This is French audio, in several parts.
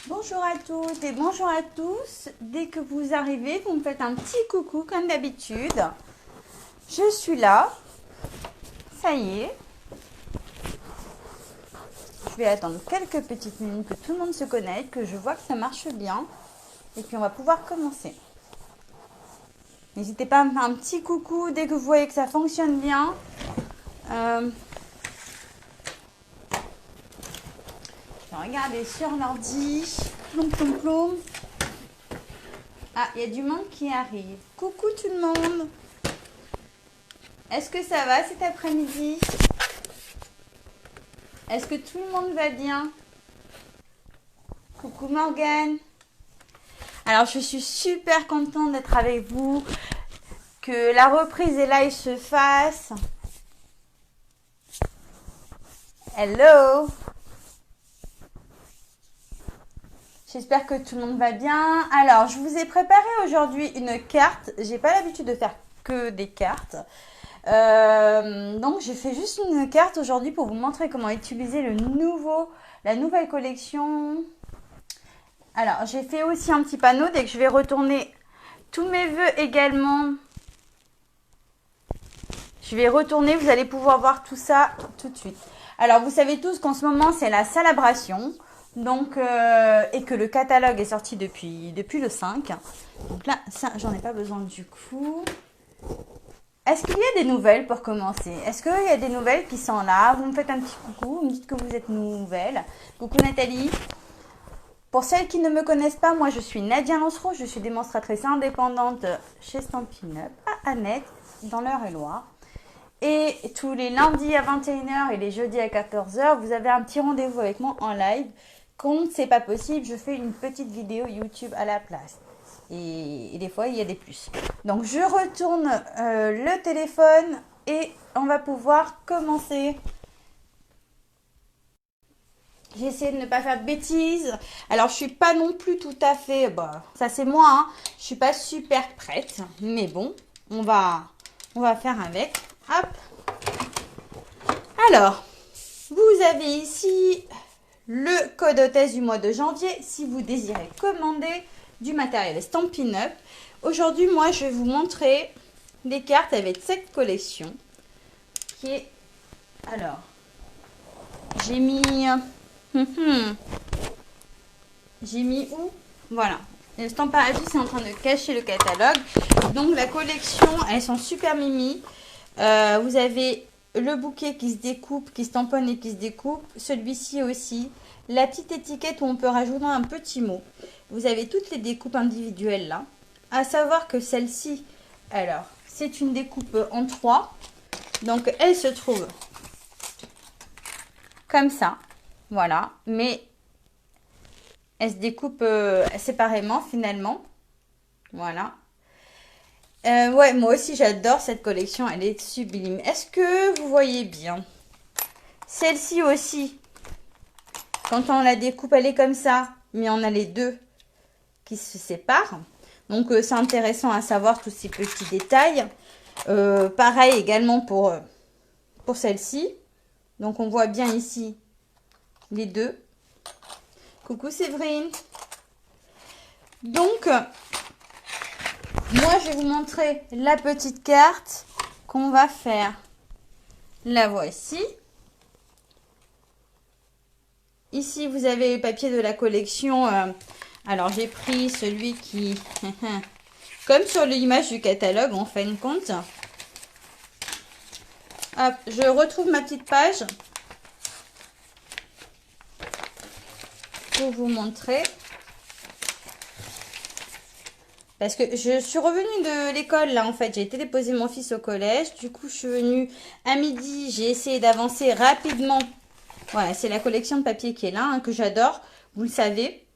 Bonjour à toutes et bonjour à tous. Dès que vous arrivez, vous me faites un petit coucou comme d'habitude. Je suis là. Ça y est. Je vais attendre quelques petites minutes que tout le monde se connecte, que je vois que ça marche bien. Et puis on va pouvoir commencer. N'hésitez pas à me faire un petit coucou dès que vous voyez que ça fonctionne bien. Je vais regarder sur l'ordi. Plom, plom, plom. Ah, il y a du monde qui arrive. Coucou tout le monde. Est-ce que ça va cet après-midi? Est-ce que tout le monde va bien? Coucou Morgane. Alors, je suis super contente d'être avec vous. Que la reprise des lives se fasse. Hello. J'espère que tout le monde va bien. Alors, je vous ai préparé aujourd'hui une carte. J'ai pas l'habitude de faire que des cartes. Donc, j'ai fait juste une carte aujourd'hui pour vous montrer comment utiliser la nouvelle collection. Alors, j'ai fait aussi un petit panneau. Dès que je vais retourner tous mes vœux également, je vais retourner. Vous allez pouvoir voir tout ça tout de suite. Alors, vous savez tous qu'en ce moment, c'est la Salabration. Donc, et que le catalogue est sorti depuis le 5. Donc là, ça, j'en ai pas besoin du coup. Est-ce qu'il y a des nouvelles pour commencer? Est-ce qu'il y a des nouvelles qui sont là? Vous me faites un petit coucou, vous me dites que vous êtes nouvelle. Coucou Nathalie. Pour celles qui ne me connaissent pas, moi je suis Nadia Lancereau, je suis démonstratrice indépendante chez Stampin' Up à Annette, dans l'Eure-et-Loire. Et tous les lundis à 21h et les jeudis à 14h, vous avez un petit rendez-vous avec moi en live. Quand c'est pas possible, je fais une petite vidéo YouTube à la place. Et des fois, il y a des plus. Donc, je retourne le téléphone et on va pouvoir commencer. J'essaie de ne pas faire de bêtises. Alors, je suis pas non plus tout à fait... Bah, ça, c'est moi. Hein. Je suis pas super prête. Mais bon, on va faire avec. Hop. Alors, vous avez ici le code hôtesse du mois de janvier si vous désirez commander du matériel Stampin' Up. Aujourd'hui, moi, je vais vous montrer des cartes avec cette collection qui est... Alors, j'ai mis... J'ai mis où? Voilà. Le Stamparadio, c'est en train de cacher le catalogue. Donc, la collection, elles sont super mimi. Vous avez le bouquet qui se découpe, qui se tamponne et qui se découpe. Celui-ci aussi. La petite étiquette où on peut rajouter un petit mot. Vous avez toutes les découpes individuelles là. À savoir que celle-ci, alors, c'est une découpe en 3. Donc, elle se trouve comme ça. Voilà. Mais elle se découpe séparément finalement. Voilà. Ouais, moi aussi j'adore cette collection. Elle est sublime. Est-ce que vous voyez bien? Celle-ci aussi. Quand on la découpe, elle est comme ça. Mais on a les deux qui se séparent. Donc, c'est intéressant à savoir tous ces petits détails. Pareil également pour celle-ci. Donc, on voit bien ici les deux. Coucou Séverine. Donc, moi, je vais vous montrer la petite carte qu'on va faire. La voici. Ici, vous avez le papier de la collection. Alors, j'ai pris celui qui... comme sur l'image du catalogue, en fin de compte. Hop, je retrouve ma petite page. Pour vous montrer. Parce que je suis revenue de l'école, là, en fait. J'ai été déposer mon fils au collège. Du coup, je suis venue à midi. J'ai essayé d'avancer rapidement. Voilà, c'est la collection de papier qui est là, hein, que j'adore. Vous le savez.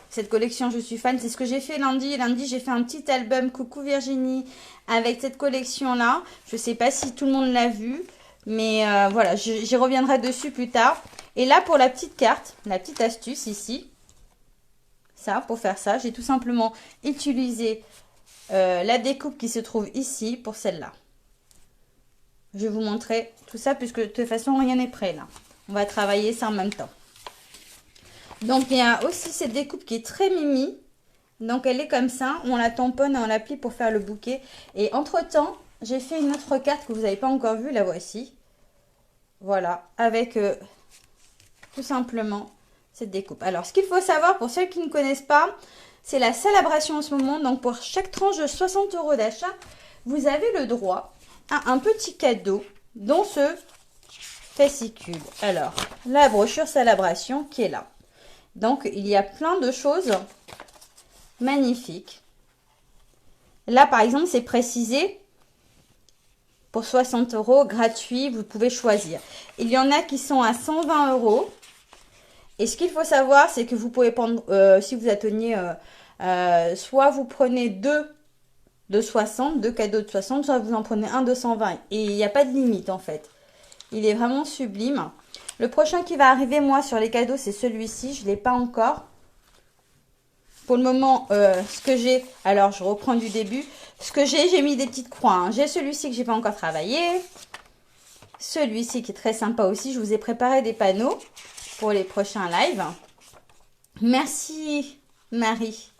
Cette collection, je suis fan. C'est ce que j'ai fait lundi. Lundi, j'ai fait un petit album Coucou Virginie avec cette collection-là. Je ne sais pas si tout le monde l'a vu. Mais voilà, j'y reviendrai dessus plus tard. Et là, pour la petite carte, la petite astuce ici. Ça, pour faire ça, j'ai tout simplement utilisé la découpe qui se trouve ici pour celle-là. Je vais vous montrer tout ça puisque de toute façon, rien n'est prêt là. On va travailler ça en même temps. Donc, il y a aussi cette découpe qui est très mimi. Donc, elle est comme ça. On la tamponne et on la plie pour faire le bouquet. Et entre-temps, j'ai fait une autre carte que vous n'avez pas encore vue. La voici. Voilà. Avec tout simplement cette découpe. Alors, ce qu'il faut savoir pour ceux qui ne connaissent pas, c'est la Salabration en ce moment. Donc, pour chaque tranche de 60 € d'achat, vous avez le droit à un petit cadeau dans ce fascicule. Alors, la brochure Salabration qui est là. Donc, il y a plein de choses magnifiques. Là, par exemple, c'est précisé pour 60 € gratuit. Vous pouvez choisir. Il y en a qui sont à 120 €. Et ce qu'il faut savoir, c'est que vous pouvez prendre, si vous atteignez, soit vous prenez deux de 60, deux cadeaux de 60, soit vous en prenez un de 120. Et il n'y a pas de limite en fait. Il est vraiment sublime. Le prochain qui va arriver, moi, sur les cadeaux, c'est celui-ci. Je ne l'ai pas encore. Pour le moment, ce que j'ai... Alors, je reprends du début. Ce que j'ai mis des petites croix. Hein. J'ai celui-ci que j'ai pas encore travaillé. Celui-ci qui est très sympa aussi. Je vous ai préparé des panneaux pour les prochains lives. Merci, Marie.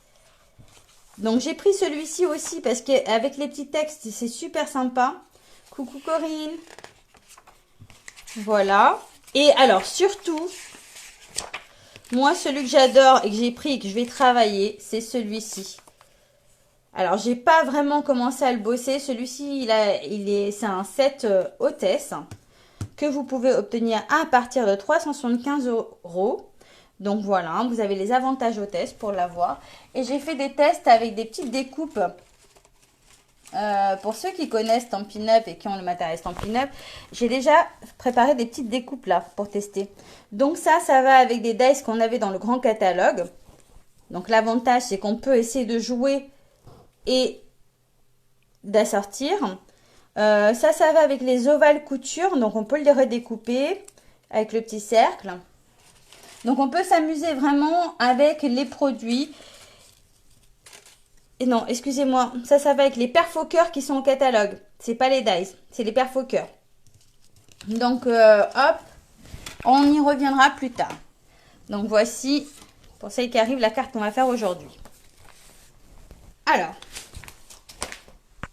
Donc, j'ai pris celui-ci aussi parce qu'avec les petits textes, c'est super sympa. Coucou, Corinne. Voilà. Et alors, surtout, moi, celui que j'adore et que j'ai pris et que je vais travailler, c'est celui-ci. Alors, j'ai pas vraiment commencé à le bosser. Celui-ci, c'est un set hôtesse que vous pouvez obtenir à partir de 375 €. Donc, voilà, vous avez les avantages hôtesse pour l'avoir. Et j'ai fait des tests avec des petites découpes. Pour ceux qui connaissent Stampin' Up et qui ont le matériel Stampin' Up, j'ai déjà préparé des petites découpes là pour tester. Donc ça va avec des dice qu'on avait dans le grand catalogue. Donc l'avantage, c'est qu'on peut essayer de jouer et d'assortir. Ça va avec les ovales couture. Donc on peut les redécouper avec le petit cercle. Donc on peut s'amuser vraiment avec les produits. Et non, excusez-moi, ça va avec les perfoqueurs qui sont au catalogue. C'est pas les dice, c'est les perfoqueurs. Donc, hop, on y reviendra plus tard. Donc, voici, pour celle qui arrive, la carte qu'on va faire aujourd'hui. Alors,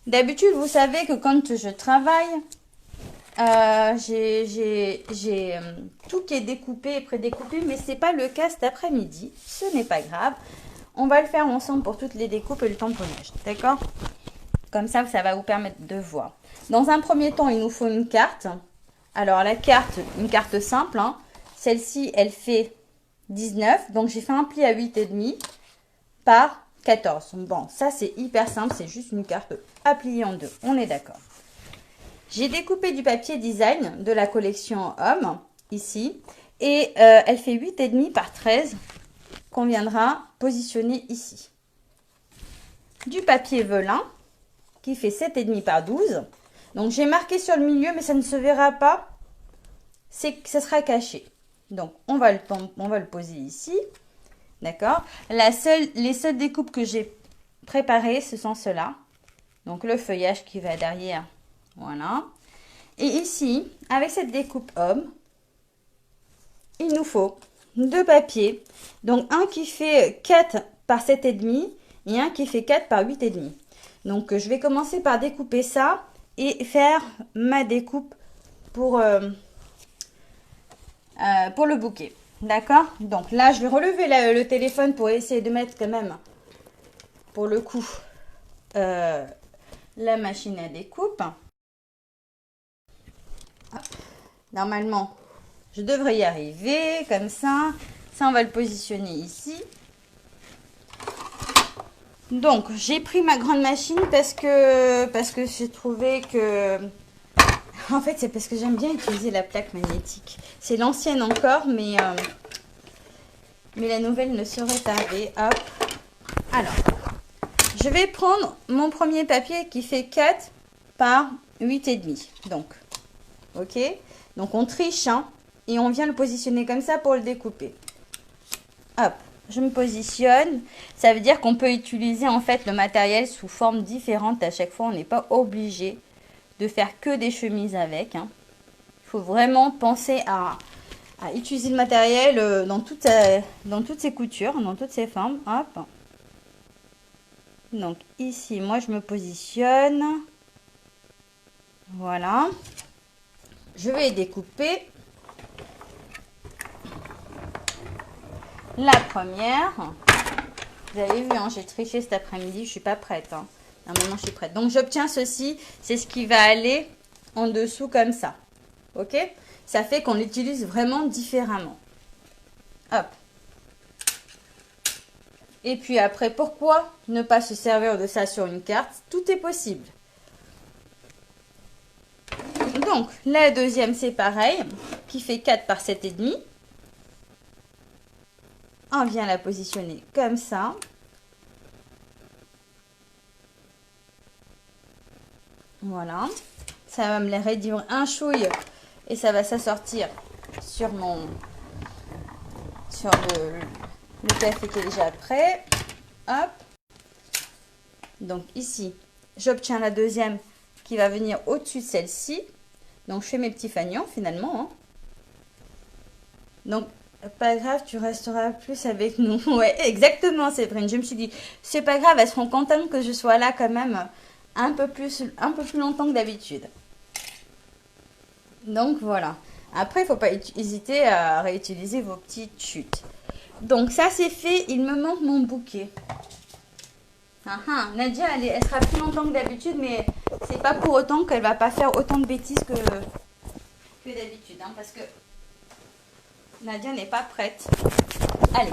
d'habitude, vous savez que quand je travaille, j'ai tout qui est découpé et prédécoupé, mais ce n'est pas le cas cet après-midi. Ce n'est pas grave. On va le faire ensemble pour toutes les découpes et le tamponnage. D'accord? Comme ça va vous permettre de voir. Dans un premier temps, il nous faut une carte. Alors, la carte, une carte simple. Hein. Celle-ci, elle fait 19. Donc, j'ai fait un pli à 8,5 par 14. Bon, ça, c'est hyper simple. C'est juste une carte à plier en deux. On est d'accord. J'ai découpé du papier design de la collection Homme, ici. Et elle fait 8,5 par 13. Qu'on viendra positionner ici. Du papier velin qui fait 7,5 par 12. Donc j'ai marqué sur le milieu, mais ça ne se verra pas. C'est que ça sera caché. Donc on va le poser ici. D'accord. Les seules découpes que j'ai préparées, ce sont ceux-là. Donc le feuillage qui va derrière. Voilà. Et ici, avec cette découpe homme, il nous faut deux papiers. Donc un qui fait 4 par 7,5 et un qui fait 4 par 8,5. Donc je vais commencer par découper ça et faire ma découpe pour le bouquet. D'accord? Donc là, je vais relever le téléphone pour essayer de mettre quand même, pour le coup, la machine à découpe. Hop. Normalement, je devrais y arriver, comme ça. Ça, on va le positionner ici. Donc, j'ai pris ma grande machine parce que j'ai trouvé que... En fait, c'est parce que j'aime bien utiliser la plaque magnétique. C'est l'ancienne encore, mais la nouvelle ne saurait tarder. Hop. Alors, je vais prendre mon premier papier qui fait 4 par 8,5. Donc, ok. Donc, on triche, hein. Et on vient le positionner comme ça pour le découper. Hop, je me positionne. Ça veut dire qu'on peut utiliser en fait le matériel sous forme différente à chaque fois. On n'est pas obligé de faire que des chemises avec. Hein. Il faut vraiment penser à à utiliser le matériel dans toutes ses coutures, dans toutes ses formes. Hop. Donc ici, moi je me positionne. Voilà. Je vais découper la première. Vous avez vu, hein, j'ai triché cet après-midi, je suis pas prête. Hein. Normalement, je suis prête. Donc, j'obtiens ceci. C'est ce qui va aller en dessous comme ça. Ok? Ça fait qu'on l'utilise vraiment différemment. Hop. Et puis après, pourquoi ne pas se servir de ça sur une carte? Tout est possible. Donc, la deuxième, c'est pareil, qui fait 4 par 7,5. On vient la positionner comme ça. Voilà. Ça va me les réduire un chouille et ça va s'assortir sur le café qui est déjà prêt. Hop. Donc ici, j'obtiens la deuxième qui va venir au-dessus de celle-ci. Donc je fais mes petits fanions finalement. Hein. Donc pas grave, tu resteras plus avec nous. Ouais, exactement, Séverine. Je me suis dit, c'est pas grave, elles seront contentes que je sois là quand même un peu plus longtemps que d'habitude. Donc voilà. Après, il ne faut pas hésiter à réutiliser vos petites chutes. Donc ça c'est fait, il me manque mon bouquet. Nadia, elle sera plus longtemps que d'habitude, mais c'est pas pour autant qu'elle va pas faire autant de bêtises que d'habitude. Hein, parce que Nadia n'est pas prête. Allez,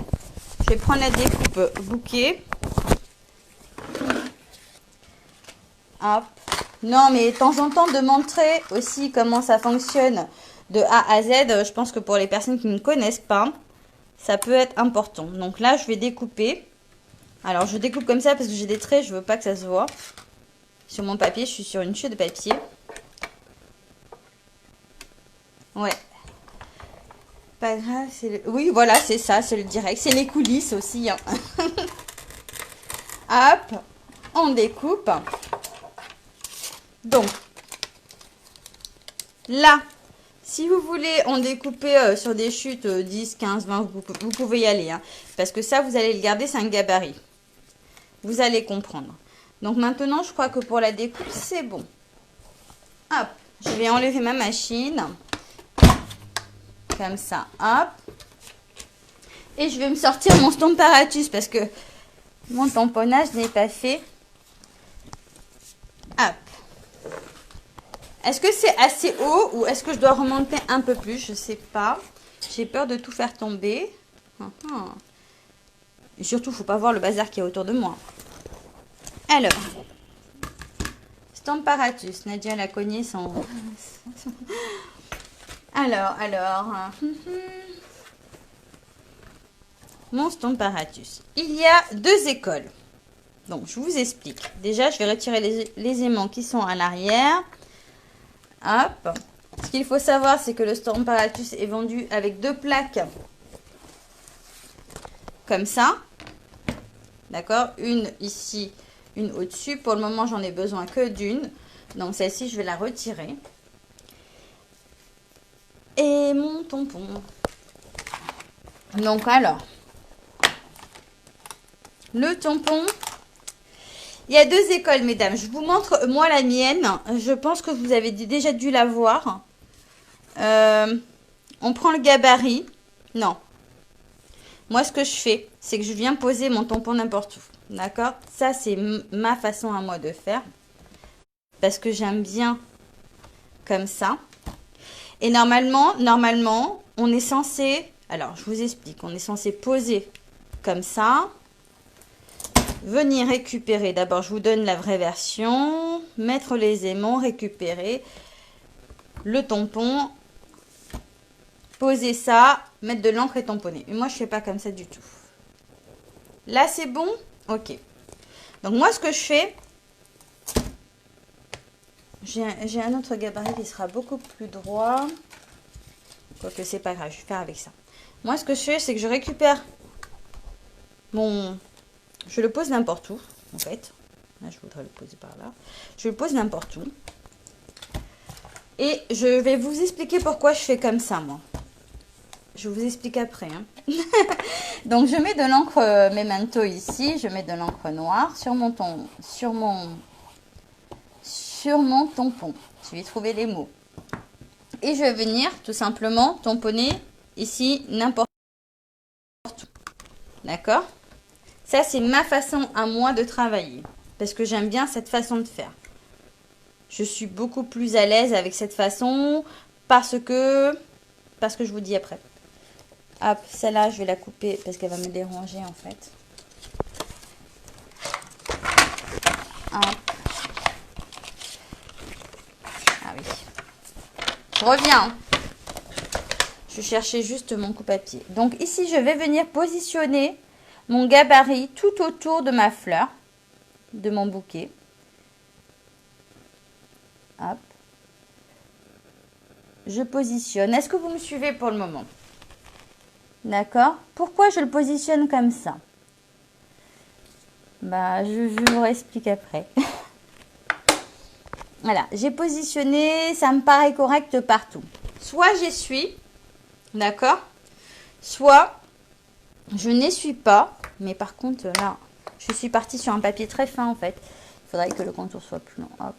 je vais prendre la découpe bouquet. Hop. Non, mais de temps en temps, de montrer aussi comment ça fonctionne de A à Z. Je pense que pour les personnes qui ne connaissent pas, ça peut être important. Donc là, je vais découper. Alors, je découpe comme ça parce que j'ai des traits. Je veux pas que ça se voit. Sur mon papier, je suis sur une chute de papier. Ouais. Pas grave, c'est le... Oui, voilà, c'est ça, c'est le direct. C'est les coulisses aussi. Hein. Hop, on découpe. Donc, là, si vous voulez en découper sur des chutes 10, 15, 20, vous pouvez y aller. Hein, parce que ça, vous allez le garder, c'est un gabarit. Vous allez comprendre. Donc maintenant, je crois que pour la découpe, c'est bon. Hop, je vais enlever ma machine. Comme ça, hop. Et je vais me sortir mon Stamparatus parce que mon tamponnage n'est pas fait. Hop. Est-ce que c'est assez haut ou est-ce que je dois remonter un peu plus? Je ne sais pas. J'ai peur de tout faire tomber. Et surtout, il ne faut pas voir le bazar qui est autour de moi. Alors, Stamparatus. Nadia l'a cogné sans... Alors... Mon Stamparatus. Il y a 2 écoles. Donc, je vous explique. Déjà, je vais retirer les aimants qui sont à l'arrière. Hop. Ce qu'il faut savoir, c'est que le Stamparatus est vendu avec 2 plaques. Comme ça. D'accord? Une ici, une au-dessus. Pour le moment, j'en ai besoin que d'une. Donc, celle-ci, je vais la retirer. Et mon tampon. Donc, alors. Le tampon. Il y a 2 écoles, mesdames. Je vous montre, moi, la mienne. Je pense que vous avez déjà dû la voir. On prend le gabarit. Non. Moi, ce que je fais, c'est que je viens poser mon tampon n'importe où. D'accord? Ça, c'est ma façon à moi de faire. Parce que j'aime bien comme ça. Et normalement, on est censé... Alors, je vous explique. On est censé poser comme ça. Venir récupérer. D'abord, je vous donne la vraie version. Mettre les aimants, récupérer le tampon. Poser ça, mettre de l'encre et tamponner. Et moi, je ne fais pas comme ça du tout. Là, c'est bon? Ok. Donc, moi, ce que je fais... J'ai un autre gabarit qui sera beaucoup plus droit. Quoique, c'est pas grave, je vais faire avec ça. Moi, ce que je fais, c'est que je récupère mon... Je le pose n'importe où, en fait. Là, je voudrais le poser par là. Je le pose n'importe où. Et je vais vous expliquer pourquoi je fais comme ça, moi. Je vous explique après. Hein. Donc, je mets de l'encre Memento ici. Je mets de l'encre noire sur mon tampon. Je vais trouver les mots. Et je vais venir tout simplement tamponner ici n'importe où. D'accord? Ça, c'est ma façon à moi de travailler. Parce que j'aime bien cette façon de faire. Je suis beaucoup plus à l'aise avec cette façon parce que je vous dis après. Hop, celle-là, je vais la couper parce qu'elle va me déranger en fait. Hop. Ah oui. Je reviens. Je cherchais juste mon coupe-à-pied. Donc ici, je vais venir positionner mon gabarit tout autour de ma fleur, de mon bouquet. Hop. Je positionne. Est-ce que vous me suivez pour le moment? D'accord? Pourquoi je le positionne comme ça? Bah, je vous explique après. Voilà, j'ai positionné, ça me paraît correct partout. Soit j'essuie, d'accord? Soit je n'essuie pas, mais par contre là, je suis partie sur un papier très fin en fait. Il faudrait que le contour soit plus long. Hop.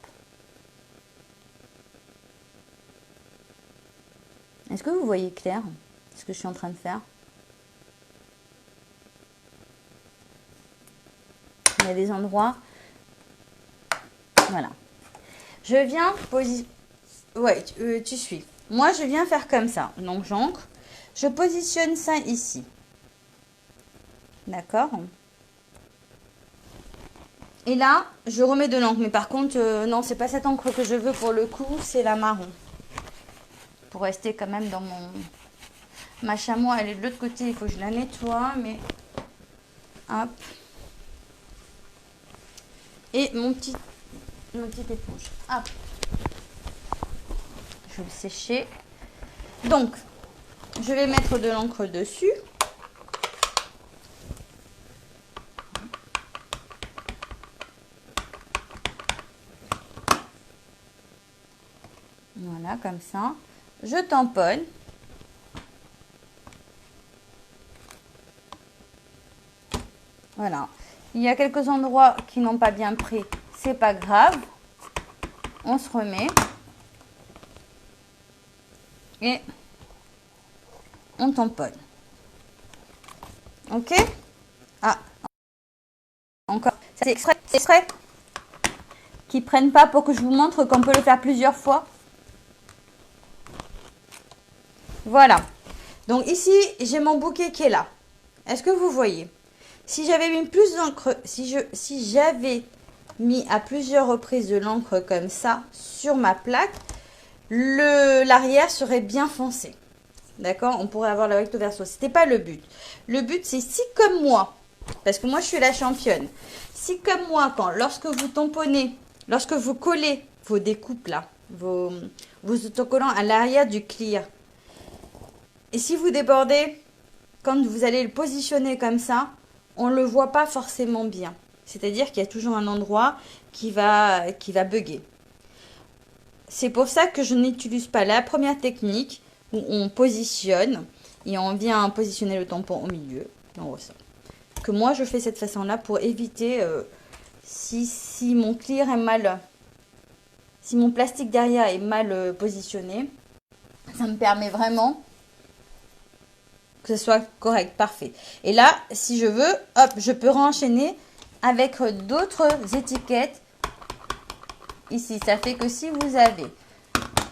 Est-ce que vous voyez clair ce que je suis en train de faire? Il y a des endroits. Voilà. Je viens positionner. Ouais, tu suis. Moi, je viens faire comme ça. Donc, j'ancre. Je positionne ça ici. D'accord? Et là, je remets de l'encre. Mais par contre, non, c'est pas cette encre que je veux pour le coup. C'est la marron. Pour rester quand même dans mon... Ma chamois, elle est de l'autre côté. Il faut que je la nettoie. Mais... Hop. Et mon petit éponge. Hop. Je vais le sécher. Donc, je vais mettre de l'encre dessus. Voilà, comme ça. Je tamponne. Voilà. Il y a quelques endroits qui n'ont pas bien pris. C'est pas grave. On se remet. Et on tamponne. Ok? Ah. Encore. C'est exprès qu'ils prennent pas pour que je vous montre qu'on peut le faire plusieurs fois. Voilà. Donc ici, j'ai mon bouquet qui est là. Est-ce que vous voyez? Si j'avais mis plus d'encre, si j'avais mis à plusieurs reprises de l'encre comme ça sur ma plaque, l'arrière serait bien foncé. D'accord? On pourrait avoir le recto verso. C'était pas le but. Le but, c'est si comme moi, parce que moi, je suis la championne. Si comme moi, lorsque vous tamponnez, lorsque vous collez vos découpes là, vos autocollants à l'arrière du clear, et si vous débordez, quand vous allez le positionner comme ça, on ne le voit pas forcément bien. C'est-à-dire qu'il y a toujours un endroit qui va bugger. C'est pour ça que je n'utilise pas la première technique où on positionne et on vient positionner le tampon au milieu. On ressort. Que moi, je fais cette façon-là pour éviter si mon clear est mal, si mon plastique derrière est mal positionné, ça me permet vraiment que ce soit correct, parfait. Et là, si je veux, hop, je peux renchaîner avec d'autres étiquettes. Ici, ça fait que si vous avez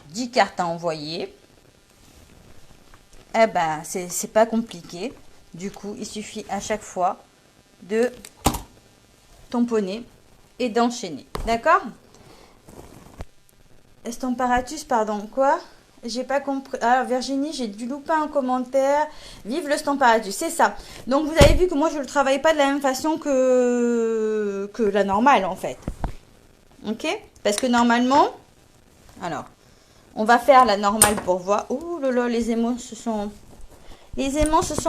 10 cartes à envoyer, eh ben, c'est pas compliqué. Du coup, il suffit à chaque fois de tamponner et d'enchaîner. D'accord? Estamparatus, pardon, quoi? J'ai pas compris. Ah, Virginie, j'ai dû louper un commentaire. Vive le Stamparatus, c'est ça. Donc, vous avez vu que moi, je ne le travaille pas de la même façon que la normale, en fait. Ok? Parce que normalement, alors, on va faire la normale pour voir. Oh là là, les aimants se sont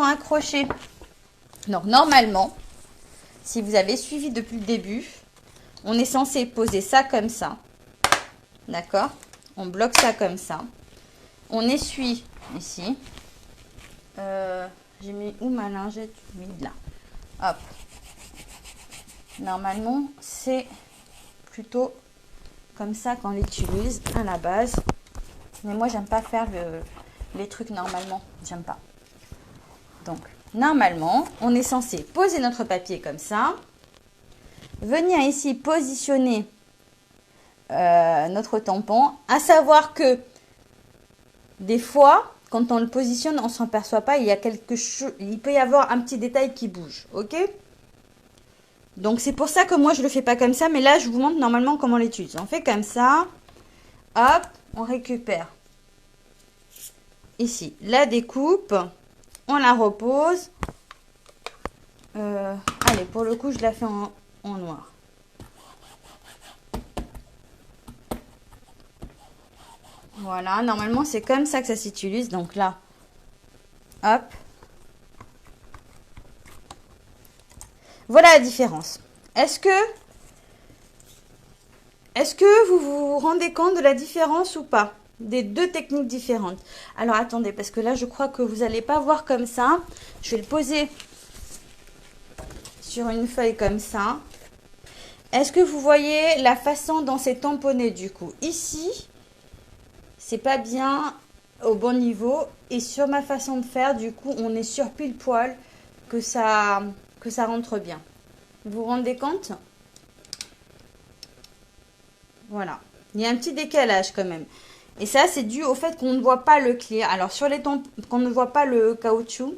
accrochés. Donc, normalement, si vous avez suivi depuis le début, on est censé poser ça comme ça. D'accord? On bloque ça comme ça. On essuie ici. J'ai mis où ma lingette humide là. Hop. Normalement, c'est plutôt comme ça qu'on l'utilise à la base. Mais moi, j'aime pas faire les trucs normalement. J'aime pas. Donc, normalement, on est censé poser notre papier comme ça. Venir ici positionner notre tampon. À savoir que des fois, quand on le positionne, on ne s'en perçoit pas. Il y a quelque chose, il peut y avoir un petit détail qui bouge. Ok? Donc, c'est pour ça que moi, je ne le fais pas comme ça. Mais là, je vous montre normalement comment on l'utilise. On fait comme ça. Hop, on récupère ici la découpe. On la repose. Allez, pour le coup, je la fais en noir. Voilà, normalement, c'est comme ça que ça s'utilise. Donc là, hop. Voilà la différence. Est-ce que vous vous rendez compte de la différence ou pas? Des deux techniques différentes. Alors, attendez, parce que là, je crois que vous n'allez pas voir comme ça. Je vais le poser sur une feuille comme ça. Est-ce que vous voyez la façon dont c'est tamponné du coup? Ici, c'est pas bien au bon niveau. Et sur ma façon de faire, du coup, on est sur pile poil que ça rentre bien. Vous vous rendez compte? Voilà. Il y a un petit décalage quand même. Et ça, c'est dû au fait qu'on ne voit pas le clear. Alors, sur les tampons, qu'on ne voit pas le caoutchouc.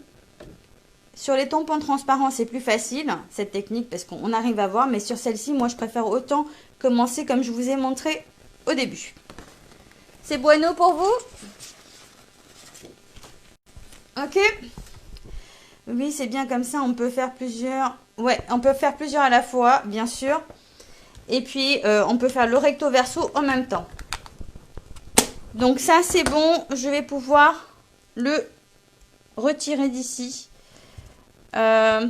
Sur les tampons transparents, c'est plus facile, cette technique, parce qu'on arrive à voir. Mais sur celle-ci, moi, je préfère autant commencer comme je vous ai montré au début. C'est bueno pour vous? Ok? Oui, c'est bien comme ça. On peut faire plusieurs... Ouais, on peut faire plusieurs à la fois, bien sûr. Et puis, on peut faire le recto verso en même temps. Donc ça, c'est bon. Je vais pouvoir le retirer d'ici. Hop.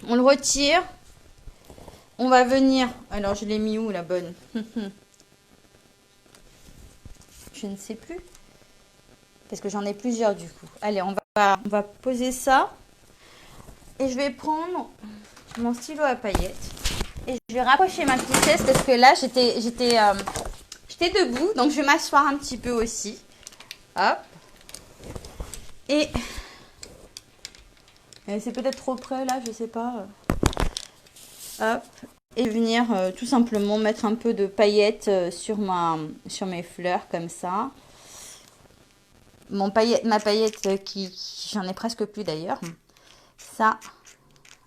On le retire. On va venir... Alors, je l'ai mis où, la bonne? Je ne sais plus. Parce que j'en ai plusieurs, du coup. Allez, on va poser ça. Et je vais prendre mon stylo à paillettes. Et je vais rapprocher ma petite chaise parce que là, j'étais debout. Donc, je vais m'asseoir un petit peu aussi. Hop. Et c'est peut-être trop près là, je sais pas. Hop. Et venir tout simplement mettre un peu de paillettes sur mes fleurs comme ça. Ma paillette qui j'en ai presque plus d'ailleurs. Ça.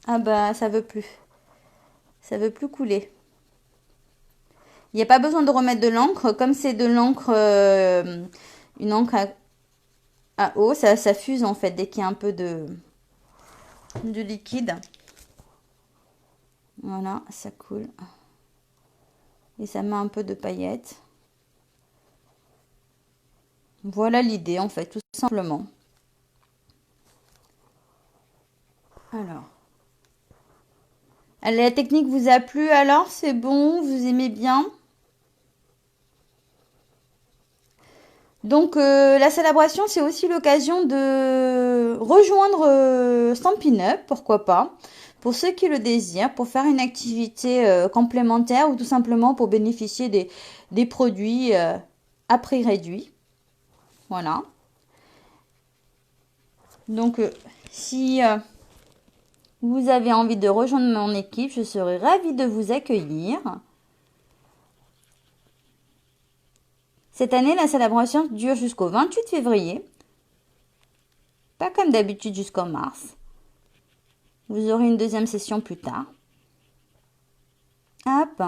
Ah bah, ça veut plus. Ça veut plus couler. Il n'y a pas besoin de remettre de l'encre. Comme c'est de l'encre, une encre à eau, ça fuse en fait dès qu'il y a un peu de liquide. Voilà, ça coule. Et ça met un peu de paillettes. Voilà l'idée en fait, tout simplement. Alors. La technique vous a plu alors? C'est bon? Vous aimez bien? Donc la célébration, c'est aussi l'occasion de rejoindre Stampin' Up, pourquoi pas, pour ceux qui le désirent, pour faire une activité complémentaire ou tout simplement pour bénéficier des produits à prix réduit. Voilà. Donc si vous avez envie de rejoindre mon équipe, je serai ravie de vous accueillir. Cette année, la célébration dure jusqu'au 28 février. Pas comme d'habitude jusqu'en mars. Vous aurez une deuxième session plus tard. Hop.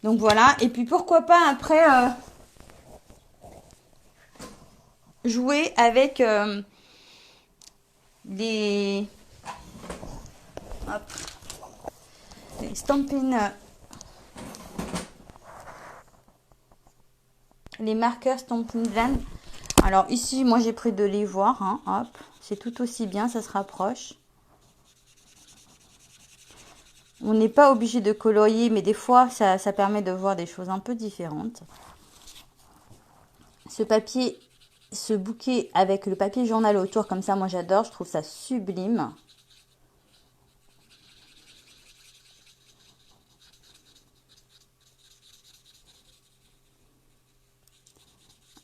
Donc voilà. Et puis pourquoi pas après jouer avec des Stampin', les marqueurs Stampin' Blend. Alors ici, moi j'ai pris de l'ivoire. Hein, hop, c'est tout aussi bien, ça se rapproche. On n'est pas obligé de colorier, mais des fois, ça permet de voir des choses un peu différentes. ce papier, ce bouquet avec le papier journal autour, comme ça, moi j'adore, je trouve ça sublime.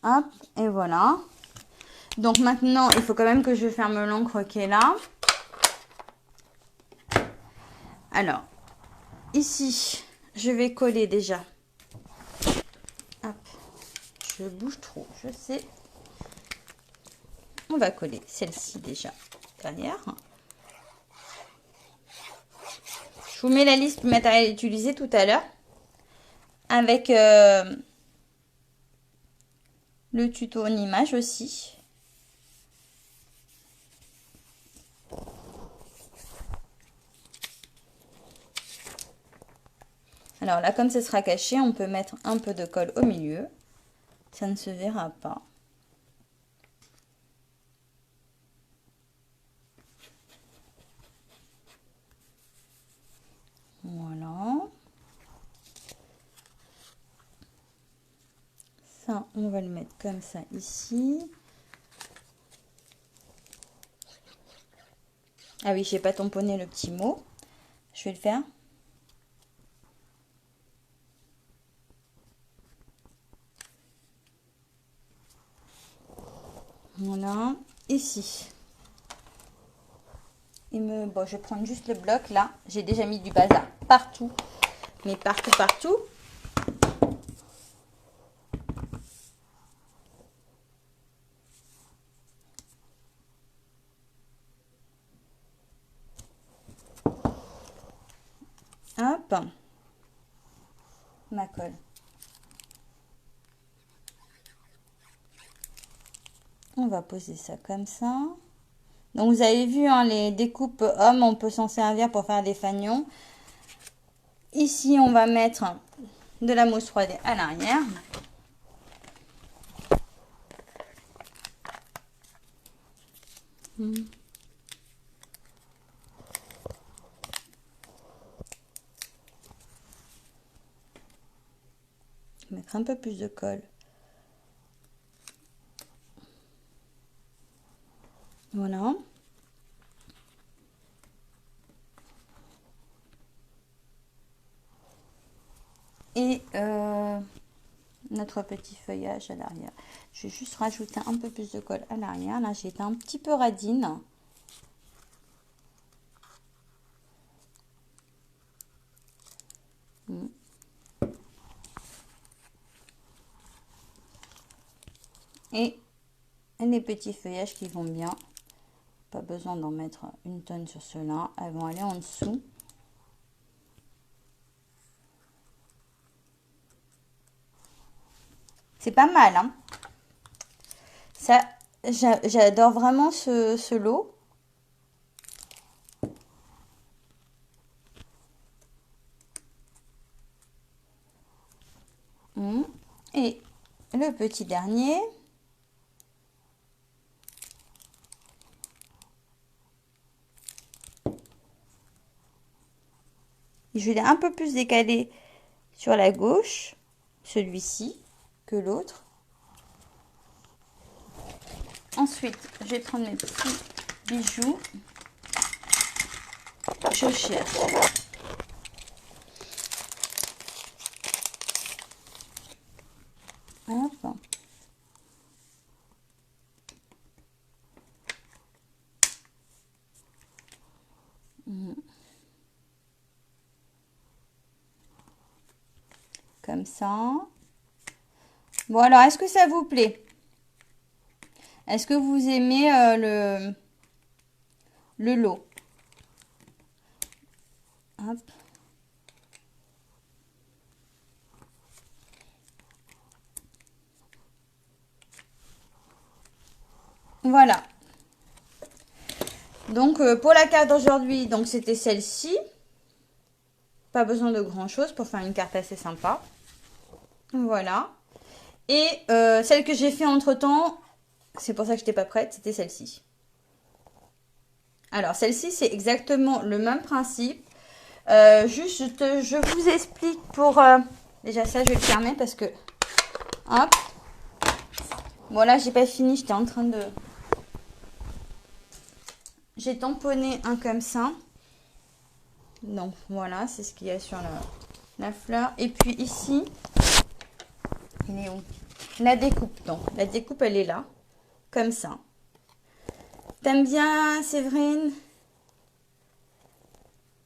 Hop, et voilà. Donc maintenant, il faut quand même que je ferme l'encre qui est là. Alors, ici, je vais coller déjà. Hop, je bouge trop, je sais. On va coller celle-ci déjà derrière. Je vous mets la liste du matériel utilisé tout à l'heure avec le tuto en image aussi. Alors là, comme ce sera caché, on peut mettre un peu de colle au milieu. Ça ne se verra pas. Voilà. Ça, on va le mettre comme ça ici. Ah oui, j'ai pas tamponné le petit mot. Je vais le faire. Voilà, ici. Bon, je vais prendre juste le bloc là. J'ai déjà mis du bazar partout, mais partout, partout. Hop, ma colle. On va poser ça comme ça. Donc vous avez vu, hein, les découpes hommes, on peut s'en servir pour faire des fanions. Ici, on va mettre de la mousse 3D à l'arrière. Mettre un peu plus de colle. Voilà. Et notre petit feuillage à l'arrière. Je vais juste rajouter un peu plus de colle à l'arrière. Là, j'ai été un petit peu radine. Et les petits feuillages qui vont bien. Pas besoin d'en mettre une tonne sur ceux-là. Elles vont aller en dessous. C'est pas mal, hein. Ça, j'adore vraiment ce lot. Et le petit dernier. Je vais un peu plus décaler sur la gauche, celui-ci, que l'autre. Ensuite, je vais prendre mes petits bijoux. Je cherche. Hop. Comme ça. Bon, alors, est-ce que ça vous plaît? Est-ce que vous aimez le lot? Hop. Voilà. Donc, pour la carte d'aujourd'hui, donc c'était celle-ci. Pas besoin de grand chose pour faire une carte assez sympa. Voilà. Et celle que j'ai fait entre temps, c'est pour ça que je n'étais pas prête, c'était celle-ci. Alors, celle-ci, c'est exactement le même principe. Juste, je vous explique pour... déjà ça, je vais le fermer parce que... Hop. Voilà, j'ai pas fini, j'étais en train de... J'ai tamponné un comme ça. Donc voilà, c'est ce qu'il y a sur la fleur. Et puis ici, il est où? La découpe. Donc la découpe, elle est là, comme ça. T'aimes bien, Séverine?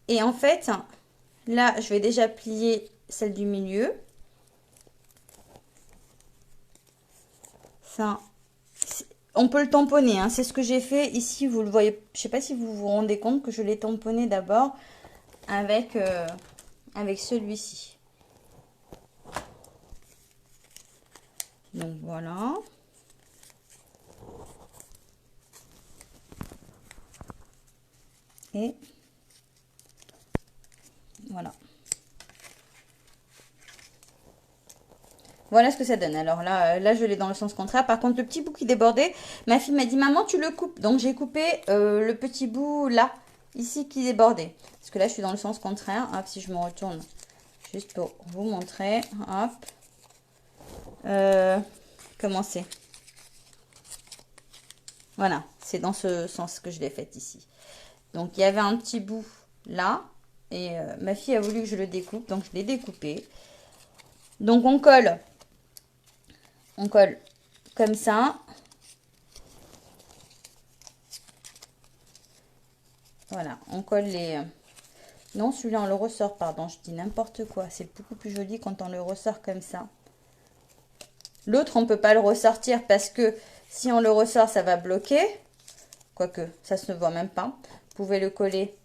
Et en fait, là, je vais déjà plier celle du milieu. Ça, on peut le tamponner, hein. C'est ce que j'ai fait ici. Vous le voyez, je sais pas si vous vous rendez compte que je l'ai tamponné d'abord avec, avec celui-ci. Donc voilà. Et voilà. Voilà ce que ça donne. Alors là je l'ai dans le sens contraire. Par contre, le petit bout qui débordait, ma fille m'a dit, maman, tu le coupes. Donc j'ai coupé le petit bout là, ici qui débordait. Parce que là, je suis dans le sens contraire. Hop, si je me retourne, juste pour vous montrer. Hop. Comment c'est? Voilà, c'est dans ce sens que je l'ai fait ici. Donc il y avait un petit bout là. Et ma fille a voulu que je le découpe. Donc je l'ai découpé. Donc on colle comme ça. Voilà, on colle les... Non, celui-là, on le ressort, pardon, je dis n'importe quoi. C'est beaucoup plus joli quand on le ressort comme ça. L'autre, on ne peut pas le ressortir parce que si on le ressort, ça va bloquer. Quoique, ça se voit même pas. Vous pouvez le coller.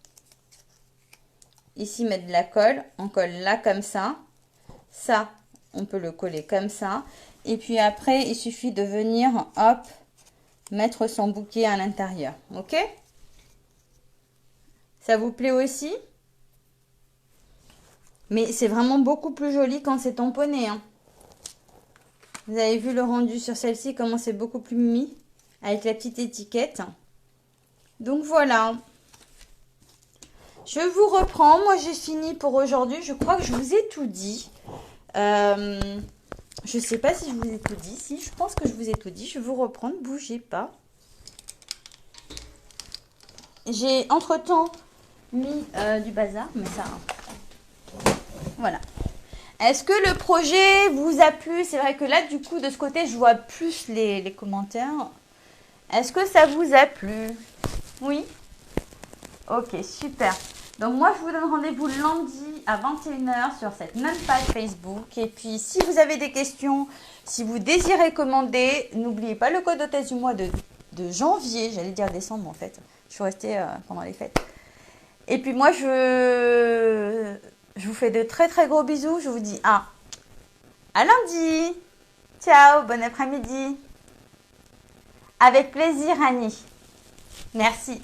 Ici, mettre de la colle. On colle là comme ça. Ça, on peut le coller comme ça. Et puis après, il suffit de venir, hop, mettre son bouquet à l'intérieur. Ok? Ça vous plaît aussi? Mais c'est vraiment beaucoup plus joli quand c'est tamponné, hein. Vous avez vu le rendu sur celle-ci, comment c'est beaucoup plus mimi, avec la petite étiquette. Donc voilà. Je vous reprends. Moi, j'ai fini pour aujourd'hui. Je crois que je vous ai tout dit. Je sais pas si je vous ai tout dit. Si, je pense que je vous ai tout dit. Je vais vous reprendre. Bougez pas. J'ai entre-temps mis du bazar, mais ça... Voilà. Est-ce que le projet vous a plu? C'est vrai que là, du coup, de ce côté, je vois plus les commentaires. Est-ce que ça vous a plu? Oui? Ok, super. Donc moi, je vous donne rendez-vous lundi à 21 h sur cette même page Facebook. Et puis, si vous avez des questions, si vous désirez commander, n'oubliez pas le code hôtesse du mois de janvier. J'allais dire décembre, en fait. Je suis restée pendant les fêtes. Et puis moi, je vous fais de très très gros bisous. Je vous dis à lundi. Ciao, bon après-midi. Avec plaisir, Annie. Merci.